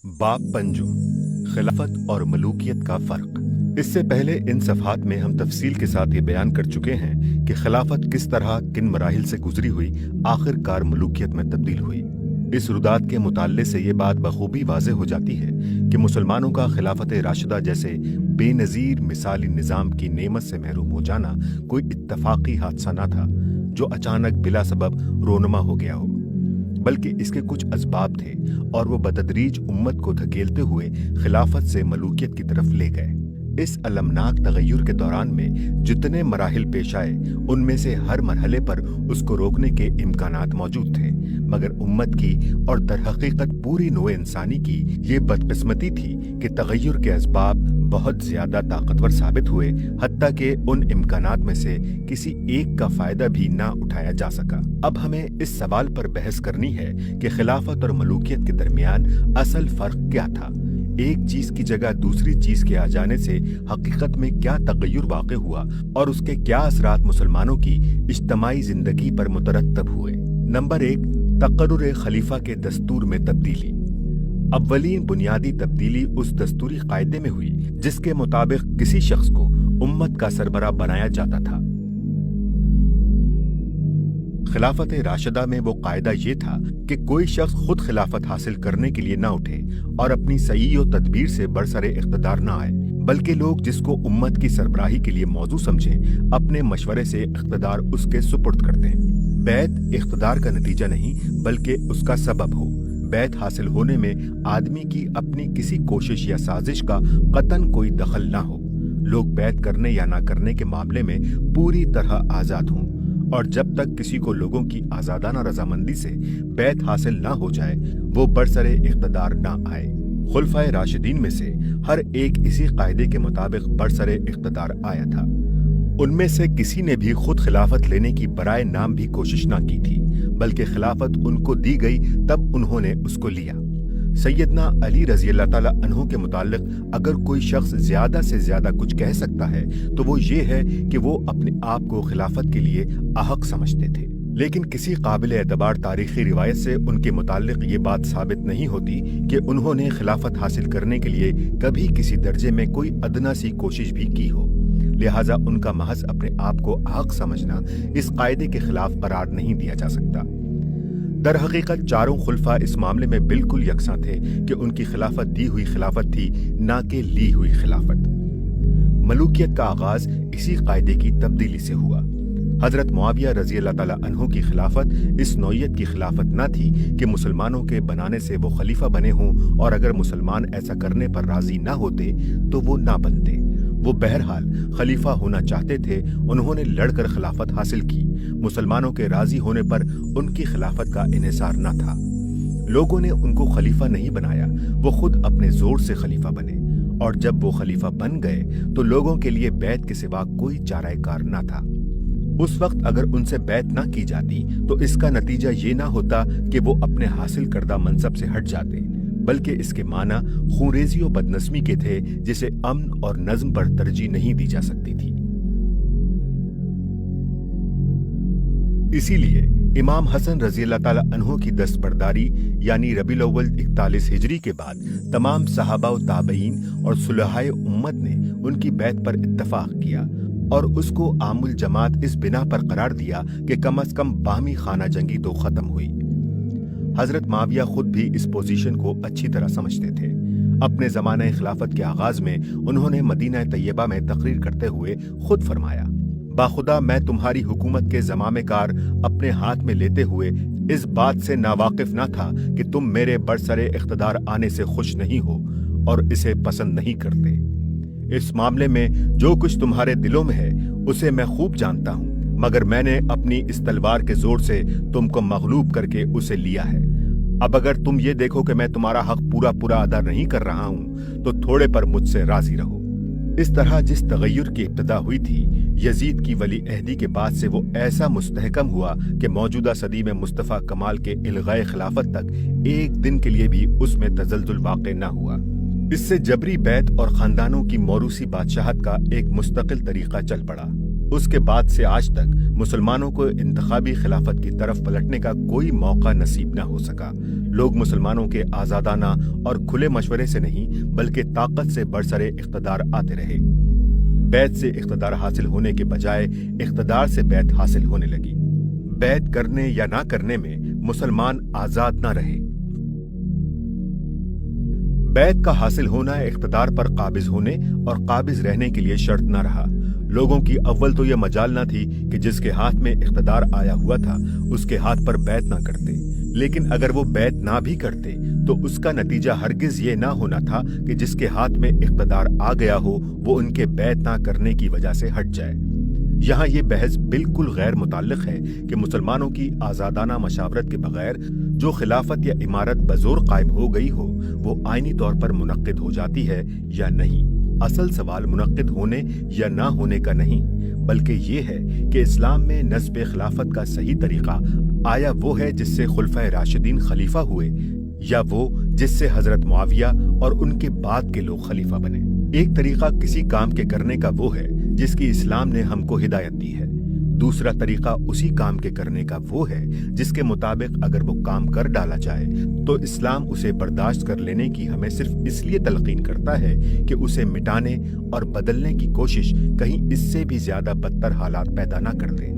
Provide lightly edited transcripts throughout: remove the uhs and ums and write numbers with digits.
बाप पंजुम, खिलाफत और मलूकियत का फ़र्क। इससे पहले इन सफ़हात में हम तफसील के साथ ये बयान कर चुके हैं कि खिलाफत किस तरह किन मराहिल से गुजरी हुई आखिरकार मलूकियत में तब्दील हुई। इस रुदात के मुताल्ले से ये बात बखूबी वाज़ेह हो जाती है कि मुसलमानों का खिलाफत राशिदा जैसे बेनज़ीर मिसाली निज़ाम की नेमत से महरूम हो जाना कोई इत्तफाक़ी हादसा न था जो अचानक बिला सबब रोनुमा हो गया हो, बल्कि इसके कुछ असबाब थे और वो बतदरीज उम्मत को धकेलते हुए खिलाफत से मलूकियत की तरफ ले गए। इस अलमनाक तगय्युर के दौरान में जितने मराहिल पेश आए उनमें से हर मरहले पर उसको रोकने के इम्कानात मौजूद थे, मगर उम्मत की और दरहकीकत पूरी नौ इंसानी की ये बदकिस्मती थी कि तगय्युर के असबाब बहुत ज्यादा ताकतवर साबित हुए, हत्ता के उन इम्कानात में से किसी एक का फायदा भी ना उठाया जा सका। अब हमें इस सवाल पर बहस करनी है कि खिलाफत और मलूकियत के दरमियान असल फर्क क्या था। एक चीज की जगह दूसरी चीज के आ जाने से हकीकत में क्या तगय्युर वाक़े हुआ और उसके क्या असरात मुसलमानों की इज्तमाई जिंदगी पर मुतरत्तब हुए। नंबर 1, तकर्रुर खलीफा के दस्तूर में तब्दीली। अव्वलीन बुनियादी तब्दीली उस दस्तूरी कायदे में हुई जिसके मुताबिक किसी शख्स को उम्मत का सरबराह बनाया जाता था। खिलाफत राशिदा में वो कायदा ये था कि कोई शख्स खुद खिलाफत हासिल करने के लिए ना उठे और अपनी सही और तदबीर से बरसरे इख्तिदार ना आए, बल्कि लोग जिसको उम्मत की सरबराही के लिए मौजू समझें अपने मशवरे से इख्तिदार उसके सुपुर्द कर दें। बैत इख्तिदार का नतीजा नहीं बल्कि उसका सबब हो। बैत हासिल होने में आदमी की अपनी किसी कोशिश या साजिश का कतन कोई दखल ना हो। लोग बैत करने या ना करने के मामले में पूरी तरह आजाद हों और जब तक किसी को लोगों की आजादाना रजामंदी से बैत हासिल ना हो जाए वो बरसरे इख्तिदार ना आए। खुलफाए राशिदीन में से हर एक इसी कायदे के मुताबिक बरसरे इख्तिदार आया था। उनमें से किसी ने भी खुद खिलाफत लेने की बराए नाम भी कोशिश ना की थी, बल्कि खिलाफत उनको दी गई तब उन्होंने उसको लिया। सैयदना अली रज़ी अल्लाह ताला अन्हु के मुताल्लिक अगर कोई शख्स ज्यादा से ज्यादा कुछ कह सकता है तो वो ये है कि वो अपने आप को खिलाफत के लिए अहक समझते थे, लेकिन किसी काबिल एतबार तारीखी रिवायत से उनके मुताल्लिक ये बात साबित नहीं होती कि उन्होंने खिलाफत हासिल करने के लिए कभी किसी दर्जे में कोई अदना सी कोशिश भी की हो। लिहाजा उनका महज अपने आप को अहक समझना इस कायदे के खिलाफ करार नहीं दिया जा सकता। दर हकीकत चारों खुलफा इस मामले में बिल्कुल यकसां थे कि उनकी खिलाफत दी हुई खिलाफत थी, ना कि ली हुई खिलाफत। मलूकियत का आगाज इसी कायदे की तब्दीली से हुआ। हजरत मुआविया रजी अल्लाह ताला अन्हु की खिलाफत इस नौयत की खिलाफत न थी कि मुसलमानों के बनाने से वो खलीफा बने हों और अगर मुसलमान ऐसा करने पर राजी ना होते तो वो ना बनते। वो बहरहाल खलीफा होना चाहते थे, उन्होंने लड़कर खिलाफत हासिल की। मुसलमानों के राजी होने पर उनकी खिलाफत का इन्हिसार न था। लोगों ने उनको खलीफा नहीं बनाया, वो खुद अपने जोर से खलीफा बने और जब वो खलीफा बन गए तो लोगों के लिए बैत के सिवा कोई चाराकार न था। उस वक्त अगर उनसे बैत ना की जाती तो इसका नतीजा ये ना होता कि वो अपने हासिल करदा मनसब से हट जाते, बल्कि इसके माना खूंरेजी और बदनस्मी के थे जिसे अमन और नज्म पर तरजीह नहीं दी जा सकती थी। इसीलिए इमाम हसन रजी अल्लाह ताला अन्हु की दस्तबरदारी यानी रबीउल अव्वल 41 हिजरी के बाद तमाम सहाबा व ताबईन और सुलहाए उम्मत ने उनकी बैत पर इत्तफाक किया और उसको आमुल जमात इस बिना पर करार दिया कि कम अज कम बाहमी खाना जंगी तो खत्म हुई। हजरत मुआविया खुद भी इस पोजीशन को अच्छी तरह समझते थे। अपने ज़माने खिलाफत के आगाज में उन्होंने मदीना तैयबा में तकरीर करते हुए खुद फरमाया, बाखुदा मैं तुम्हारी हुकूमत के ज़मामे कार अपने हाथ में लेते हुए इस बात से नावाकिफ न था कि तुम मेरे बरसरे इख्तिदार आने से खुश नहीं हो और इसे पसंद नहीं करते। इस मामले में जो कुछ तुम्हारे दिलों में है उसे मैं खूब जानता हूँ, मगर मैंने अपनी इस तलवार के जोर से तुमको मगलूब करके उसे लिया है। अब अगर तुम ये देखो कि मैं तुम्हारा हक पूरा पूरा अदा नहीं कर रहा हूँ तो थोड़े पर मुझसे राजी रहो। इस तरह जिस तगय्युर की इब्तिदा हुई थी, यजीद की वली अहदी के बाद से वो ऐसा मुस्तहकम हुआ कि मौजूदा सदी में मुस्तफ़ा कमाल के इल्गाए खिलाफत तक एक दिन के लिए भी उसमें तजल्जुल वाक़े न हुआ। इससे जबरी बैत और खानदानों की मौरूसी बादशाहत का एक मुस्तकिल तरीका चल पड़ा। اس کے بعد سے آج تک مسلمانوں کو انتخابی خلافت کی طرف پلٹنے کا کوئی موقع نصیب نہ ہو سکا۔ لوگ مسلمانوں کے آزادانہ اور کھلے مشورے سے نہیں بلکہ طاقت سے برسرے اقتدار آتے رہے۔ بیعت سے اقتدار حاصل ہونے کے بجائے اقتدار سے بیعت حاصل ہونے لگی۔ بیعت کرنے یا نہ کرنے میں مسلمان آزاد نہ رہے۔ بیعت کا حاصل ہونا اقتدار پر قابض ہونے اور قابض رہنے کے لیے شرط نہ رہا۔ لوگوں کی اول تو یہ مجال نہ تھی کہ جس کے ہاتھ میں اقتدار آیا ہوا تھا اس کے ہاتھ پر بیعت نہ کرتے، لیکن اگر وہ بیعت نہ بھی کرتے تو اس کا نتیجہ ہرگز یہ نہ ہونا تھا کہ جس کے ہاتھ میں اقتدار آ گیا ہو وہ ان کے بیعت نہ کرنے کی وجہ سے ہٹ جائے۔ یہاں یہ بحث بالکل غیر متعلق ہے کہ مسلمانوں کی آزادانہ مشاورت کے بغیر جو خلافت یا امارت بزور قائم ہو گئی ہو وہ آئینی طور پر منعقد ہو جاتی ہے یا نہیں۔ اصل سوال منعقد ہونے یا نہ ہونے کا نہیں بلکہ یہ ہے کہ اسلام میں نصب خلافت کا صحیح طریقہ آیا وہ ہے جس سے خلفائے راشدین خلیفہ ہوئے یا وہ جس سے حضرت معاویہ اور ان کے بعد کے لوگ خلیفہ بنے۔ ایک طریقہ کسی کام کے کرنے کا وہ ہے جس کی اسلام نے ہم کو ہدایت دی ہے، دوسرا طریقہ اسی کام کے کرنے کا وہ ہے جس کے مطابق اگر وہ کام کر ڈالا جائے تو اسلام اسے برداشت کر لینے کی ہمیں صرف اس لیے تلقین کرتا ہے کہ اسے مٹانے اور بدلنے کی کوشش کہیں اس سے بھی زیادہ بدتر حالات پیدا نہ کر دے۔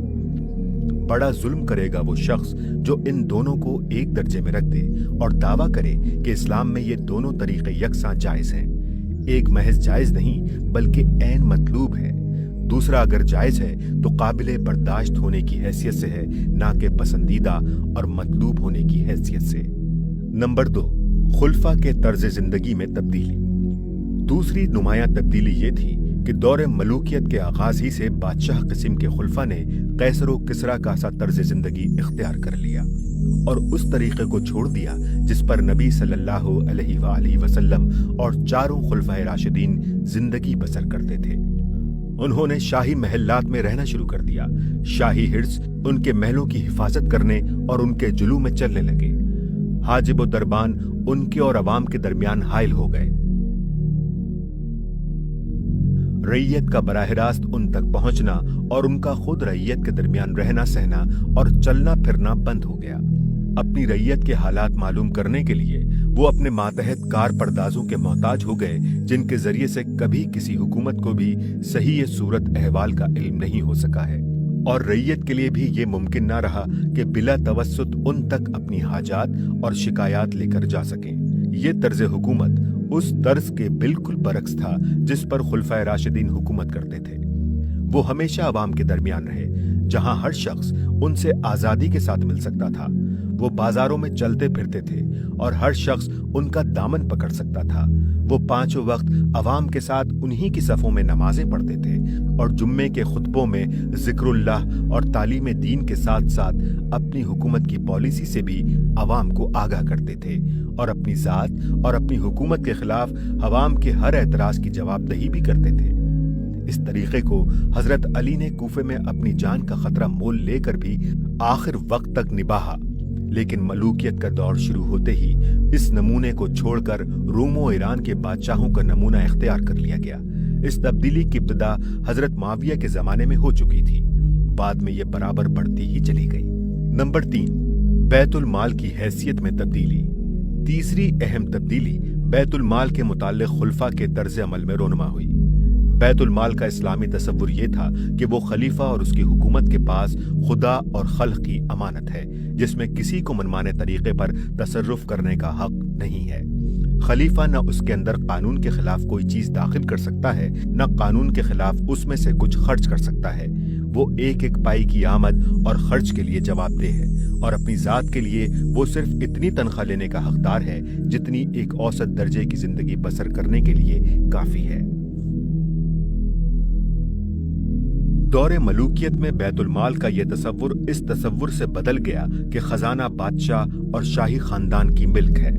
بڑا ظلم کرے گا وہ شخص جو ان دونوں کو ایک درجے میں رکھ دے اور دعویٰ کرے کہ اسلام میں یہ دونوں طریقے یکساں جائز ہیں۔ ایک محض جائز نہیں بلکہ عین مطلوب ہے، دوسرا اگر جائز ہے تو قابل برداشت ہونے کی حیثیت سے ہے، نہ کہ پسندیدہ اور مطلوب ہونے کی حیثیت سے۔ نمبر 2، خلفاء کے طرز زندگی میں تبدیلی۔ دوسری نمایاں تبدیلی یہ تھی کہ دور ملوکیت کے آغاز ہی سے بادشاہ قسم کے خلفاء نے قیصر و کسریٰ کا سا طرز زندگی اختیار کر لیا اور اس طریقے کو چھوڑ دیا جس پر نبی صلی اللہ علیہ وآلہ وسلم اور چاروں خلفائے راشدین زندگی بسر کرتے تھے۔ انہوں نے شاہی محلات میں رہنا شروع کر دیا، شاہی حرس ان کے محلوں کی حفاظت کرنے اور ان کے جلو میں چلنے لگے، حاجب و دربان ان کے اور عوام کے درمیان حائل ہو گئے، رعیت کا براہ راست ان تک پہنچنا اور ان کا خود رعیت کے درمیان رہنا سہنا اور چلنا پھرنا بند ہو گیا۔ اپنی رعیت کے حالات معلوم کرنے کے لیے وہ اپنے ماتحت کار پردازوں کے محتاج ہو گئے جن کے ذریعے سے کبھی کسی حکومت کو بھی صحیح صورت احوال کا علم نہیں ہو سکا ہے، اور رعیت کے لیے بھی یہ ممکن نہ رہا کہ بلا توسط ان تک اپنی حاجات اور شکایات لے کر جا سکیں۔ یہ طرز حکومت اس طرز کے بالکل برعکس تھا جس پر خلفائے راشدین حکومت کرتے تھے۔ وہ ہمیشہ عوام کے درمیان رہے، جہاں ہر شخص ان سے آزادی کے ساتھ مل سکتا تھا۔ وہ بازاروں میں چلتے پھرتے تھے اور ہر شخص ان کا دامن پکڑ سکتا تھا۔ وہ پانچوں وقت عوام کے ساتھ انہی کی صفوں میں نمازیں پڑھتے تھے اور جمعے کے خطبوں میں ذکر اللہ اور تعلیم دین کے ساتھ ساتھ اپنی حکومت کی پالیسی سے بھی عوام کو آگاہ کرتے تھے اور اپنی ذات اور اپنی حکومت کے خلاف عوام کے ہر اعتراض کی جواب دہی بھی کرتے تھے۔ اس طریقے کو حضرت علی نے کوفے میں اپنی جان کا خطرہ مول لے کر بھی آخر وقت تک نبھایا، لیکن ملوکیت کا دور شروع ہوتے ہی اس نمونے کو چھوڑ کر روم و ایران کے بادشاہوں کا نمونہ اختیار کر لیا گیا۔ اس تبدیلی کی ابتدا حضرت معاویہ کے زمانے میں ہو چکی تھی، بعد میں یہ برابر بڑھتی ہی چلی گئی۔ نمبر 3، بیت المال کی حیثیت میں تبدیلی۔ تیسری اہم تبدیلی بیت المال کے متعلق خلفاء کے طرز عمل میں رونما ہوئی۔ بیت المال کا اسلامی تصور یہ تھا کہ وہ خلیفہ اور اس کی حکومت کے پاس خدا اور خلق کی امانت ہے جس میں کسی کو منمانے طریقے پر تصرف کرنے کا حق نہیں ہے۔ خلیفہ نہ اس کے اندر قانون کے خلاف کوئی چیز داخل کر سکتا ہے، نہ قانون کے خلاف اس میں سے کچھ خرچ کر سکتا ہے۔ وہ ایک ایک پائی کی آمد اور خرچ کے لیے جواب دہ ہے اور اپنی ذات کے لیے وہ صرف اتنی تنخواہ لینے کا حقدار ہے جتنی ایک اوسط درجے کی زندگی بسر کرنے کے لیے کافی ہے۔ دور ملوکیت میں بیت المال کا یہ تصور اس تصور سے بدل گیا کہ خزانہ بادشاہ اور شاہی خاندان کی ملک ہے،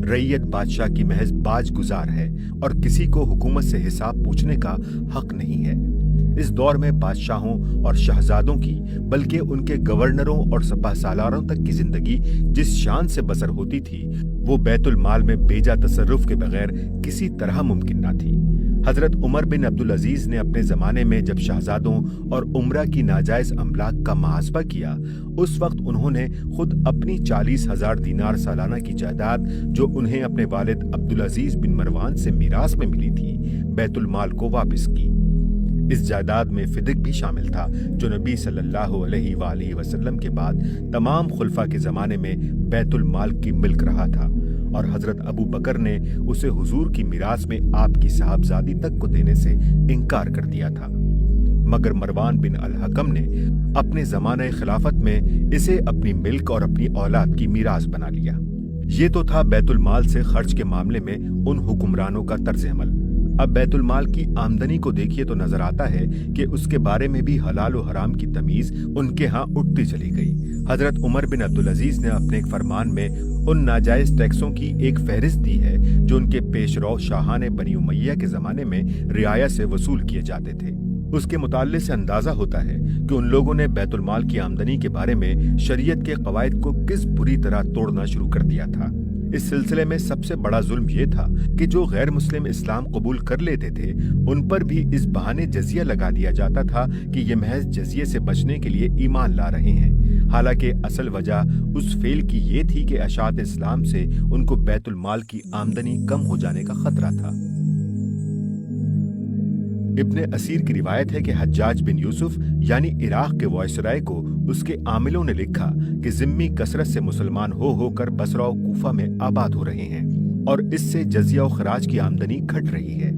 رعیت بادشاہ کی محض باج گزار ہے اور کسی کو حکومت سے حساب پوچھنے کا حق نہیں ہے۔ इस दौर में बादशाहों और शहजादों की बल्कि उनके गवर्नरों और सपा सालारों तक की जिंदगी जिस शान से बसर होती थी वो बैतुल माल में बेजा तसर्रुफ के बगैर किसी तरह मुमकिन ना थी। हजरत उमर बिन अब्दुल अजीज ने अपने जमाने में जब शहजादों और उमरा की नाजायज अमलाक का मुहासबा किया उस वक्त उन्होंने खुद अपनी 40,000 दीनार सालाना की जायदाद जो उन्हें अपने वालिद अब्दुल अजीज बिन मरवान से मीरास में मिली थी बैतुल माल को वापस की। इस जायदाद में फिदिक भी शामिल था जो नबी सल्लल्लाहु अलैहि वसल्लम के बाद तमाम खुलफा के जमाने में बैतुल माल की मिल्क रहा था और हजरत अबू बकर ने उसे हुजूर की मिरास में आपकी साहबजादी तक को देने से इनकार कर दिया था, मगर मरवान बिन अल हकम ने अपने जमाने खिलाफत में इसे अपनी मिल्क और अपनी औलाद की मिरास बना लिया। ये तो था बैतुल माल से खर्च के मामले में उन हुक्मरानों का तर्ज अमल। अब बैतुल माल की आमदनी को देखिए तो नजर आता है कि उसके बारे में भी हलाल और हराम की तमीज उनके यहाँ उठती चली गई। हजरत उमर बिन अब्दुल अजीज ने अपने एक फरमान में उन नाजायज टैक्सों की एक फहरिस्त दी है जो उनके पेशरो शाहान बनी उमैया के जमाने में रियाया से वसूल किए जाते थे। उसके मुताल्ले से अंदाजा होता है कि उन लोगों ने बैतुल माल की आमदनी के बारे में शरीयत के कवायद को किस बुरी तरह तोड़ना शुरू कर दिया था। इस सिलसिले में सबसे बड़ा जुल्म ये था कि जो गैर मुस्लिम इस्लाम कबूल कर लेते थे उन पर भी इस बहाने जजिया लगा दिया जाता था कि ये महज जजिये से बचने के लिए ईमान ला रहे हैं, हालांकि असल वजह उस फेल की ये थी कि अशात इस्लाम से उनको बैतुल माल की आमदनी कम हो जाने का खतरा था। इब्ने असीर की रिवायत है कि हज्जाज बिन यूसुफ यानी इराक के वायसराय को उसके आमिलों ने लिखा कि जिम्मी कसरत से मुसलमान हो होकर बसरा और कूफा में आबाद हो रहे हैं और इससे जजिया और खराज की आमदनी घट रही है।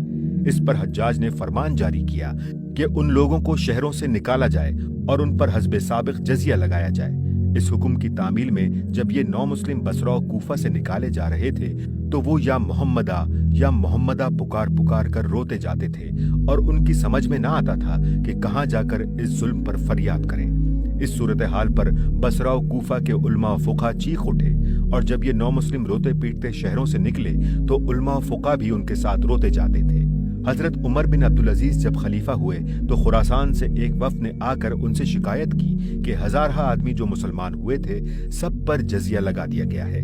इस पर हज्जाज ने फरमान जारी किया कि उन लोगों को शहरों से निकाला जाए और उन पर हस्बे साबिक जजिया लगाया जाए। इस हुक्म की तामील में जब ये नौ मुस्लिम बसरा और कूफा से निकाले जा रहे थे तो वो या मोहम्मदा पुकार पुकार कर रोते जाते थे और उनकी समझ में ना आता था कि कहाँ जाकर इस जुल्म पर फरियाद करें। इस सूरत हाल पर बसरा और कूफा के उलमा और फुका चीख उठे और जब ये नौ मुस्लिम रोते पीटते शहरों से निकले तो उलमा और फुका भी उनके साथ रोते जाते थे। हजरत उमर बिन अब्दुल अजीज जब खलीफा हुए तो खुरासान से एक वफ्द ने आकर उनसे शिकायत की कि हजारहा आदमी जो मुसलमान हुए थे सब पर जजिया लगा दिया गया है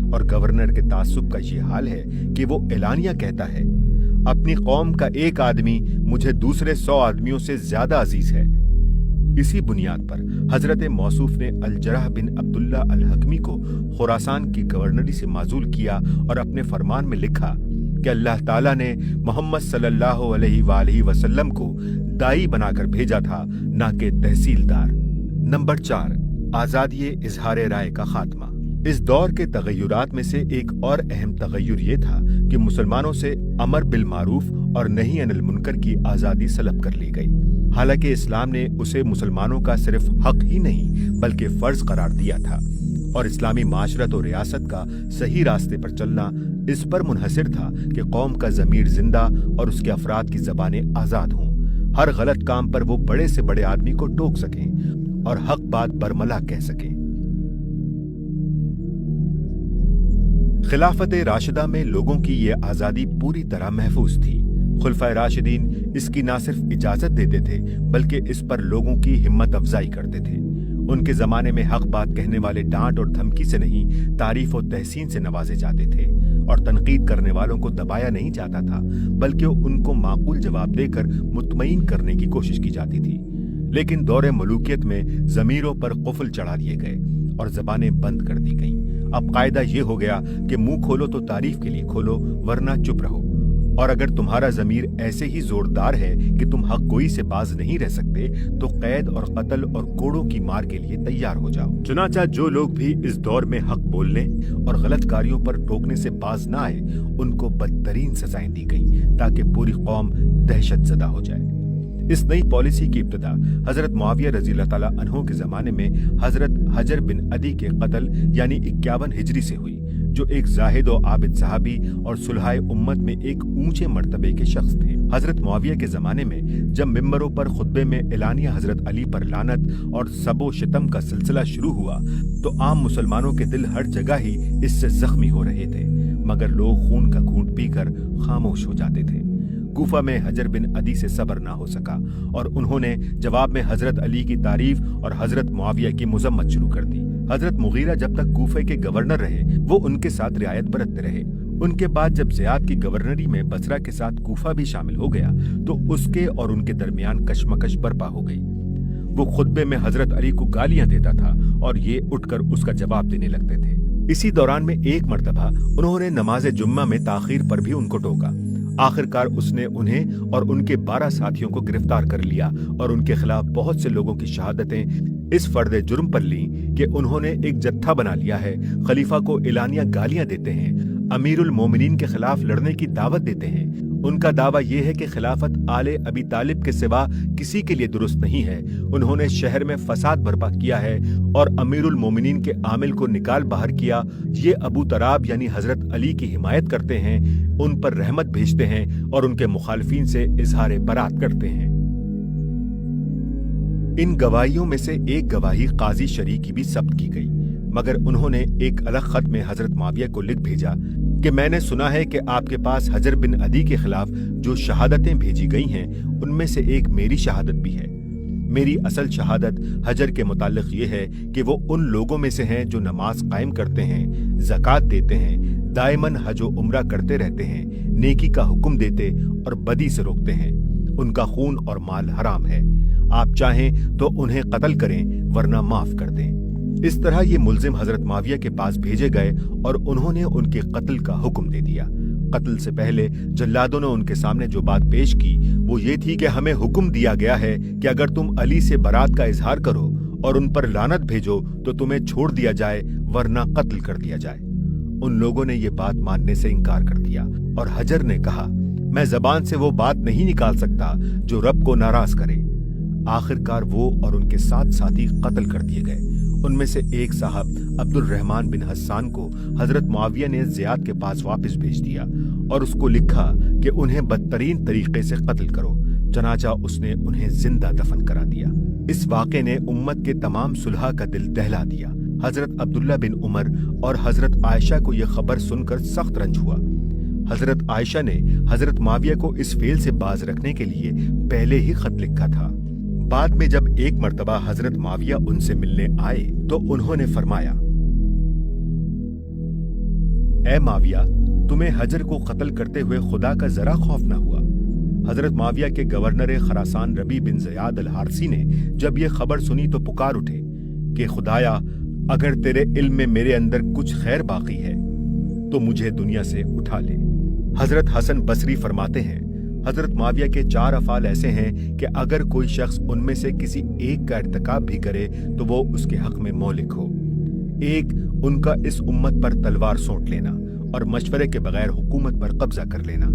और गवर्नर के तासुब का ये हाल है कि वो एलानिया कहता है अपनी कौम का एक आदमी मुझे दूसरे 100 आदमियों से ज्यादा अजीज है। इसी बुनियाद पर हजरत मौसूफ ने अलजरह बिन अब्दुल्ला अल हकमी को खुरासान की गवर्नरी से माजूल किया और अपने फरमान में लिखा कि अल्लाह ताला ने मोहम्मद सल्लल्लाहु अलैहि वसल्लम को दाई बनाकर भेजा था, ना कि तहसीलदार। नंबर 4, आजादी इजहार राय का खात्मा। इस दौर के तगय्युरात में से एक और अहम तगय्युर ये था कि मुसलमानों से अमर बिल मारूफ और नही अनिल मुनकर की आजादी सलब कर ली गई। हालांकि इस्लाम ने उसे मुसलमानों का सिर्फ हक ही नहीं बल्कि फर्ज करार दिया था और इस्लामी माशरत और रियासत का सही रास्ते पर चलना इस पर मुनहसिर था कि कौम का ज़मीर जिंदा और उसके अफराद की ज़बानें आज़ाद हों, हर गलत काम पर वो बड़े से बड़े आदमी को टोक सकें और हक बात बरमला कह सकें। खिलाफत राशिदा में लोगों की ये आज़ादी पूरी तरह महफूज थी। खुलफाए राशिदीन इसकी न सिर्फ इजाजत देते थे बल्कि इस पर लोगों की हिम्मत अफजाई करते थे। उनके जमाने में हक बात कहने वाले डांट और धमकी से नहीं तारीफ और तहसीन से नवाजे जाते थे और तनकीद करने वालों को दबाया नहीं जाता था बल्कि उनको माकूल जवाब देकर मुतमईन करने की कोशिश की जाती थी। लेकिन दौरे मलूकियत में जमीरों पर कुफल चढ़ा दिए गए और जबानें बंद कर दी गईं। अब कायदा ये हो गया कि मुंह खोलो तो तारीफ के लिए खोलो वरना चुप रहो, और अगर तुम्हारा जमीर ऐसे ही जोरदार है कि तुम हक गोई से बाज नहीं रह सकते तो कैद और कत्ल और कोड़ों की मार के लिए तैयार हो जाओ। चुनाचा जो लोग भी इस दौर में हक बोलने और गलत कार्यों पर टोकने से बाज ना आए उनको बदतरीन सजाएं दी गईं ताकि पूरी कौम दहशत ज़दा हो जाए। इस नई पॉलिसी की इब्तिदा हजरत मुआविया रज़ियल्लाहु ताला अन्हु के जमाने में हजरत हजर बिन अदी के कत्ल यानी 51 हिजरी से हुई, जो एक जाहिद और आबिद सहाबी और सुलहाए उम्मत में एक ऊंचे मर्तबे के शख्स थे। हजरत मुआविया के जमाने में जब मिंबरों पर खुतबे में एलानिया हजरत अली पर लानत और सबो शितम का सिलसिला शुरू हुआ तो आम मुसलमानों के दिल हर जगह ही इससे जख्मी हो रहे थे, मगर लोग खून का घूंट पीकर खामोश हो जाते थे। कूफा में हजर बिन अदी से सब्र ना हो सका और उन्होंने जवाब में हजरत अली की तारीफ और हजरत मुआविया की मुजम्मत शुरू कर दी। हजरत मुगीरा जब तक कूफे के गवर्नर रहे वो उनके साथ रियायत बरतते रहे। उनके बाद जब ज़ियाद की गवर्नरी में बसरा के साथ कूफा भी शामिल हो गया तो उसके और उनके दरमियान कशमकश बर्पा हो गई। वो खुतबे में हजरत अली को गालियां देता था और ये उठकर उसका जवाब देने लगते थे। इसी दौरान में एक मर्तबा उन्होंने नमाज जुम्मा में ताखीर पर भी उनको टोका। आखिरकार उसने उन्हें और उनके 12 साथियों को गिरफ्तार कर लिया और उनके खिलाफ बहुत से लोगों की शहादतें इस फर्द जुर्म पर ली कि उन्होंने एक जत्था बना लिया है, खलीफा को एलानिया गालियां देते हैं, अमीरुल मोमिनीन के खिलाफ लड़ने की दावत देते हैं। उनका दावा यह है कि खिलाफत आले अबी तालिब के सिवा किसी के लिए दुरुस्त नहीं है। उन्होंने शहर में फसाद बर्पा किया है और अमीरुल मोमिनीन के आमिल को निकाल बाहर किया। ये अबू तराब यानी हजरत अली की हिमायत करते हैं, उन पर रहमत भेजते हैं और उनके मुखालफीन से इजहार बरात करते हैं। इन गवाहियों में से एक गवाही काजी शरी की भी जब्त की गई, मगर उन्होंने एक अलग खत में हजरत मुआविया को लिख भेजा कि मैंने सुना है कि आपके पास हजर बिन अदी के खिलाफ जो शहादतें भेजी गई हैं उनमें से एक मेरी शहादत भी है। मेरी असल शहादत हजर के मुतालिक ये है कि वो उन लोगों में से हैं जो नमाज कायम करते हैं, ज़कात देते हैं, दायमन हज व उम्रा करते रहते हैं, नेकी का हुक्म देते और बदी से रोकते हैं। उनका खून और माल हराम है। आप चाहें तो उन्हें कत्ल करें वरना माफ कर दें। इस तरह ये मुल्जिम हजरत मुआविया के पास भेजे गए और उन्होंने उनके कत्ल का हुक्म दे दिया। कत्ल से पहले जल्लादों ने उनके सामने जो बात पेश की वो ये थी कि हमें हुक्म दिया गया है कि अगर तुम अली से बरात का इजहार करो और उन पर लानत भेजो तो तुम्हें छोड़ दिया जाए वरना कत्ल कर दिया जाए। उन लोगों ने ये बात मानने से इनकार कर दिया और हजर ने कहा, मैं जबान से वो बात नहीं निकाल सकता जो रब को नाराज करे। आखिरकार वो और उनके 7 साथी कत्ल कर दिए गए। उनमें से एक साहब अब्दुल रहमान बिन हस्सान को हजरत मुआविया ने ज़ियाद के पास वापस भेज दिया और उसको लिखा कि उन्हें बदतरीन तरीके से कत्ल करो। चनाचा उसने उन्हें जिंदा दफन करा दिया। इस वाक़े ने उम्मत के तमाम सुलह का दिल दहला दिया। हजरत अब्दुल्ला बिन उमर और हजरत आयशा को यह खबर सुनकर सख्त रंज हुआ। हजरत आयशा ने हजरत मुआविया को इस फेल से बाज रखने के लिए पहले ही खत लिखा था। बाद में जब एक मर्तबा हजरत मुआविया उनसे मिलने आए तो उन्होंने फरमाया, ए मुआविया, तुम्हें हजर को कत्ल करते हुए खुदा का जरा खौफ न हुआ। हजरत मुआविया के गवर्नर खरासान रबी बिन ज़ियाद अल हारसी ने जब ये खबर सुनी तो पुकार उठे कि खुदाया, अगर तेरे इल्म में मेरे अंदर कुछ खैर बाकी है तो मुझे दुनिया से उठा ले। हजरत हसन बसरी फरमाते हैं, हजरत मुआविया के 4 अफ़ाल ऐसे हैं कि अगर कोई शख्स उनमें से किसी एक का इर्तिकाब भी करे तो वो उसके हक में मौलिक हो। एक, उनका इस उम्मत पर तलवार सौंट लेना और मशवरे के बगैर हुकूमत पर कब्जा कर लेना।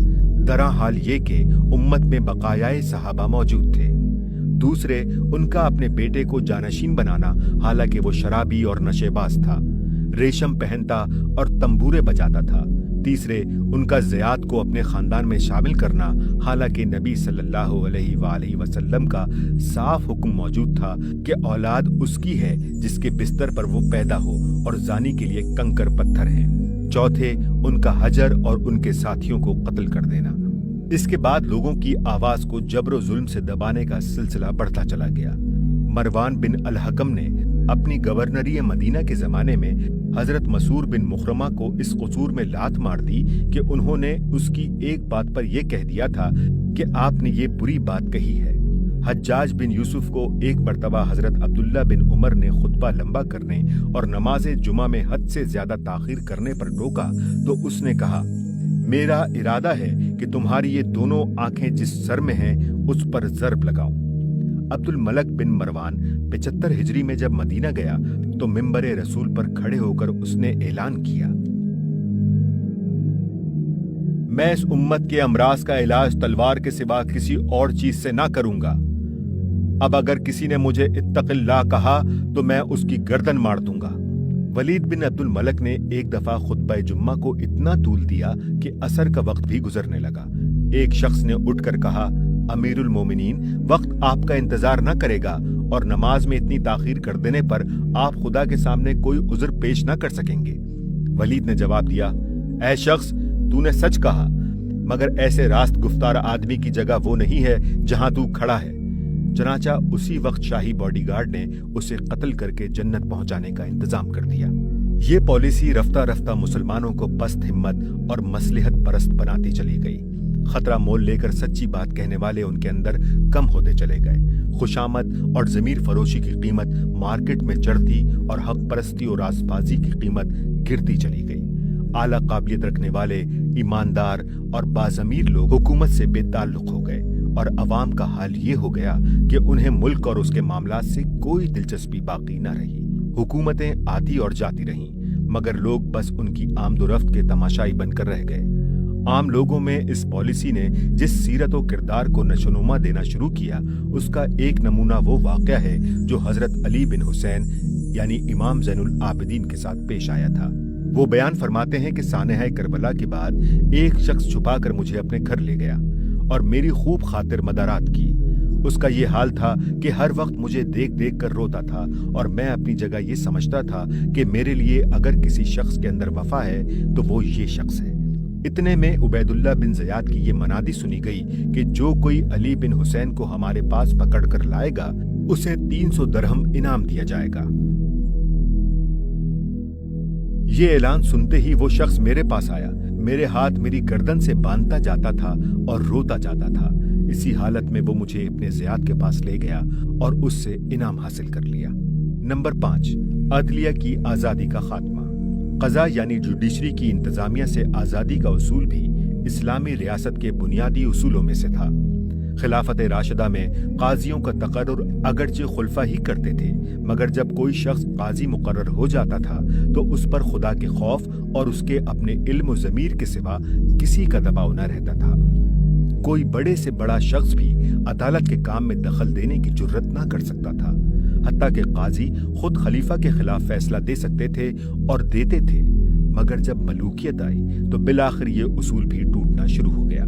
दरा हाल ये कि उम्मत में बकायाए सहाबा मौजूद थे। दूसरे, उनका अपने बेटे को जानशीन बनाना, हालांकि वो शराबी और नशेबाज था, रेशम पहनता और तंबूरे बजाता था। तीसरे, उनका ज़ियाद को अपने खानदान में शामिल करना, हालांकि नबी सल्लल्लाहु अलैहि वसल्लम का साफ हुक्म मौजूद था कि औलाद उसकी है जिसके बिस्तर पर वो पैदा हो और जानी के लिए कंकर पत्थर हैं। चौथे, उनका हजर और उनके साथियों को कत्ल कर देना। इसके बाद लोगों की आवाज को जबर जुल्म से दबाने का सिलसिला बढ़ता चला गया। मरवान बिन अल हकम ने अपनी गवर्नरी मदीना के जमाने में हजरत मसूर बिन मुखरमा को इस कसूर में लात मार दी कि उन्होंने उसकी एक बात पर यह कह दिया था कि आपने ये बुरी बात कही है। हज्जाज बिन यूसुफ को एक मर्तबा हजरत अब्दुल्ला बिन उमर ने खुतबा लंबा करने और नमाज जुमा में हद से ज्यादा ताखीर करने पर टोका तो उसने कहा, मेरा इरादा है कि तुम्हारी ये दोनों आंखें जिस सर में हैं उस पर ज़र्ब लगाऊं। अब्दुल मलक बिन मरवान 75 हिजरी में जब मदीना गया तो मिंबरे रसूल पर खड़े होकर उसने ऐलान किया, मैं इस उम्मत के अमराज का इलाज तलवार के सिवा किसी और चीज से ना करूंगा। अब अगर किसी ने मुझे इत्तक़िल्लाह कहा तो मैं उसकी गर्दन मार दूंगा। वलीद बिन अब्दुल मलक ने एक दफा खुतबा जुम्मा को इतना तूल दिया कि असर का वक्त भी गुजरने लगा। एक शख्स ने उठकर कहा, अमीरुल मोमिनीन, वक्त आपका इंतजार न करेगा और नमाज में इतनी ताखीर कर देने पर आप खुदा के सामने कोई उज़्र पेश न कर सकेंगे। वलीद ने जवाब दिया, ऐ शख्स, तूने सच कहा। मगर ऐसे रास्त गुफ्तार आदमी की जगह वो नहीं है जहां तू खड़ा है। चनाचा उसी वक्त शाही बॉडीगार्ड ने उसे कत्ल करके जन्नत पहुंचाने का इंतजाम कर दिया। ये पॉलिसी रफ्ता रफ्ता मुसलमानों को पस्त हिम्मत और मसलिहत परस्त बनाती चली गई। खतरा मोल लेकर सच्ची बात कहने वाले उनके अंदर कम होते चले गए। खुशामद और जमीर फरोशी की कीमत मार्केट में चढ़ती और हक परस्ती और रासबाजी की कीमत गिरती चली गई। आला काबिलियत रखने वाले, ईमानदार और बाज़मीर लोग हुकूमत से बेताल्लुक हो गए और अवाम का हाल ये हो गया कि उन्हें मुल्क और उसके मामलात से कोई दिलचस्पी बाकी न रही। हुकूमतें आती और जाती रहीं, मगर लोग बस उनकी आमदोरफ्त के तमाशाई बनकर रह गए। आम लोगों में इस पॉलिसी ने जिस सीरत और किरदार को नशोनुमा देना शुरू किया, उसका एक नमूना वो वाक़या है जो हजरत अली बिन हुसैन यानी इमाम ज़ैनुल आबिदीन के साथ पेश आया था। वो बयान फरमाते हैं कि सानहा करबला के बाद एक शख्स छुपा कर मुझे अपने घर ले गया और मेरी खूब खातिर मदारात की। उसका ये हाल था कि हर वक्त मुझे देख देख कर रोता था और मैं अपनी जगह ये समझता था कि मेरे लिए अगर किसी शख्स के अंदर वफा है तो वो ये शख्स है। इतने में उबैदुल्लाह बिन ज़ियाद की ये मनादी सुनी गई कि जो कोई अली बिन हुसैन को हमारे पास पकड़ कर लाएगा उसे 300 दरहम इनाम दिया जाएगा। ये ऐलान सुनते ही वो शख्स मेरे पास आया, मेरे हाथ मेरी गर्दन से बांधता जाता था और रोता जाता था। इसी हालत में वो मुझे अपने ज़ियाद के पास ले गया और उससे इनाम हासिल कर लिया। नंबर 5, अदलिया की आज़ादी का खात्मा। क़ज़ा यानी जुडिशरी की इंतज़ामिया से आज़ादी का उसूल भी इस्लामी रियासत के बुनियादी उसूलों में से था। खिलाफत राशिदा में काजियों का तकर्रुर अगरचे खुलफा ही करते थे, मगर जब कोई शख्स काजी मुकर्रर हो जाता था तो उस पर खुदा के खौफ और उसके अपने इल्म व ज़मीर के सिवा किसी का दबाव न रहता था। कोई बड़े से बड़ा शख्स भी अदालत के काम में दखल देने की जुर्रत ना कर सकता था। हत्ता कि काजी खुद खलीफा के खिलाफ फैसला दे सकते थे और देते थे। मगर जब मलूकियत आई तो बिलाखिर ये उसूल भी टूटना शुरू हो गया।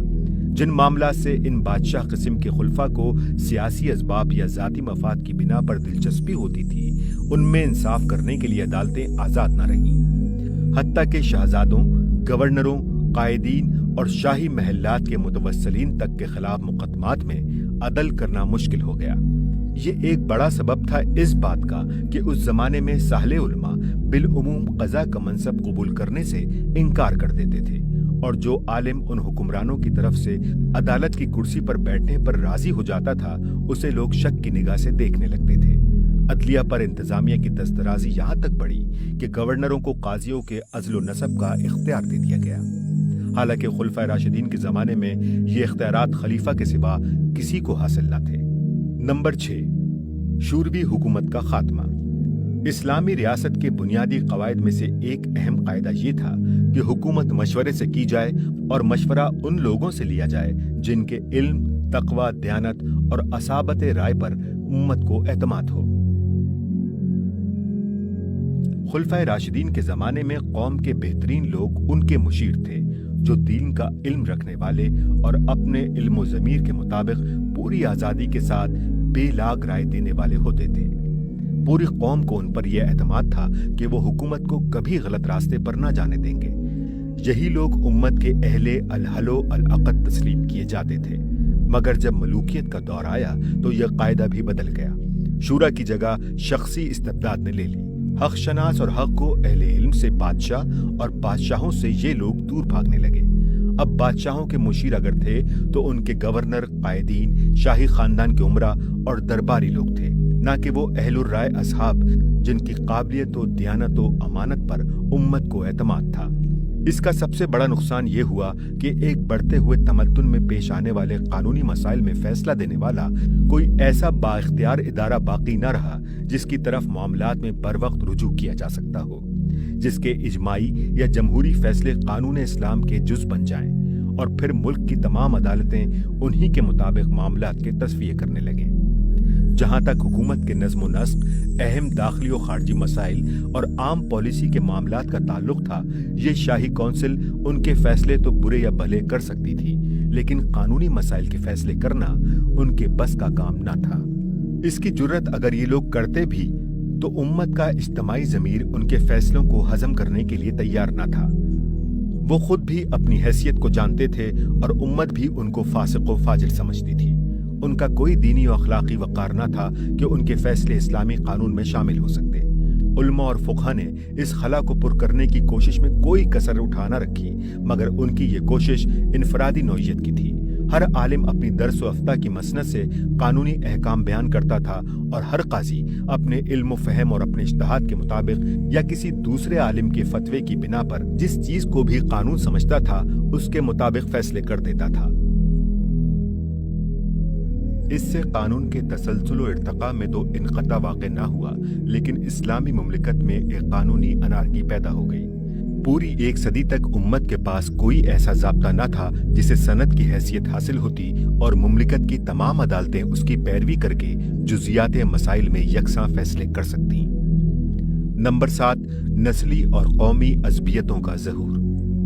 जिन मामला से इन बादशाह किस्म के खुलफा को सियासी असबाब या ज़ाती मफाद की बिना पर दिलचस्पी होती थी, उनमें इंसाफ करने के लिए अदालतें आज़ाद न रहीं। हत्ता के शहजादों, गवर्नरों, कायदीन और शाही महल्लात के मुतवस्सिलीन तक के खिलाफ मुकदमात में अदल करना मुश्किल हो गया। ये एक बड़ा सबब था इस बात का कि उस जमाने में साहले उलमा बिलउमूम क़ज़ा का मनसब कबूल करने से इनकार कर देते थे और जो आलिम उन हुक्मरानों की तरफ से अदालत की कुर्सी पर बैठने पर राजी हो जाता था उसे लोग शक की निगाह से देखने लगते थे। अदलिया पर इंतजामिया की दस्तराजी यहाँ तक बढ़ी कि गवर्नरों को काजियों के अज़्ल नसब का इख्तियार दे दिया गया। हालांकि खुलफा राशिदीन के ज़माने में ये इख्तियारात खलीफा के सिवा किसी को हासिल न थे। नंबर 6, शूरवी हुकूमत का खात्मा। इस्लामी रियासत के बुनियादी कवायद में से एक अहम कायदा ये था कि हुकूमत मशवरे से की जाए और मशवरा उन लोगों से लिया जाए जिनके इल्म, तकवा, दयानत और असाबत राय पर उम्मत को एतमाद हो। खुलफाए राशिदीन के जमाने में कौम के बेहतरीन लोग उनके मुशीर थे जो दीन का इल्म रखने वाले और अपने इल्म ज़मीर के मुताबिक पूरी आज़ादी के साथ बेलाग राय देने वाले होते थे। पूरी कौम को उन पर यह एतमाद था कि वो हुकूमत को कभी गलत रास्ते पर न जाने देंगे। यही लोग उम्मत के अहले अल-हलो अल-अक़द तस्लीम किए जाते थे। मगर जब मलूकियत का दौर आया तो यह कायदा भी बदल गया। शूरा की जगह शख्सी इस्तिबदाद ने ले ली। हक शनास और हक को अहले इल्म से बादशाह और बादशाहों से ये लोग दूर भागने लगे। अब बादशाहों के मुशीर अगर थे तो उनके गवर्नर, कायदीन, शाही खानदान के उमरा और दरबारी लोग थे, ना कि वो अहलुर राय असहाब जिनकी काबिलियत और दियानत और अमानत पर उम्मत को एतमाद था। इसका सबसे बड़ा नुकसान ये हुआ कि एक बढ़ते हुए तमद्दुन में पेश आने वाले कानूनी मसाइल में फैसला देने वाला कोई ऐसा बाइख्तियार इदारा बाकी न रहा जिसकी तरफ मामलात में बर वक्त रुजू किया जा सकता हो, जिसके इजमाई या जमहूरी फैसले कानून इस्लाम के जुज बन जाएं और फिर मुल्क की तमाम अदालतें उन्हीं के मुताबिक मामलात के तस्वीर करने लगें। जहां तक हुकूमत के नज़्म नस्क, अहम दाखिली और खारजी मसाइल और आम पॉलिसी के मामलात का ताल्लुक था, ये शाही कौंसिल उनके फैसले तो बुरे या भले कर सकती थी, लेकिन कानूनी मसाइल के फैसले करना उनके बस का काम न था। इसकी जुर्रत अगर ये लोग करते भी तो उम्मत का इज्तिमाई ज़मीर उनके फैसलों को हजम करने के लिए तैयार न था। وہ خود بھی اپنی حیثیت کو جانتے تھے اور امت بھی ان کو فاسق و فاجر سمجھتی تھی۔ ان کا کوئی دینی و اخلاقی وقار نہ تھا کہ ان کے فیصلے اسلامی قانون میں شامل ہو سکتے۔ علماء اور فقہا نے اس خلا کو پر کرنے کی کوشش میں کوئی کسر اٹھا نہ رکھی، مگر ان کی یہ کوشش انفرادی نوعیت کی تھی۔ ہر عالم اپنی درس و افتہ کی مسند سے قانونی احکام بیان کرتا تھا اور ہر قاضی اپنے علم و فہم اور اپنے اجتہاد کے مطابق یا کسی دوسرے عالم کے فتوے کی بنا پر جس چیز کو بھی قانون سمجھتا تھا اس کے مطابق فیصلے کر دیتا تھا۔ اس سے قانون کے تسلسل و ارتقاء میں تو انقطاع واقع نہ ہوا، لیکن اسلامی مملکت میں ایک قانونی انارکی پیدا ہو گئی۔ پوری ایک صدی تک امت کے پاس کوئی ایسا ضابطہ نہ تھا جسے سند کی حیثیت حاصل ہوتی اور مملکت کی تمام عدالتیں اس کی پیروی کر کے جزیات مسائل میں یکساں فیصلے کر سکتیں۔ نمبر 7، نسلی اور قومی عصبیتوں کا ظہور۔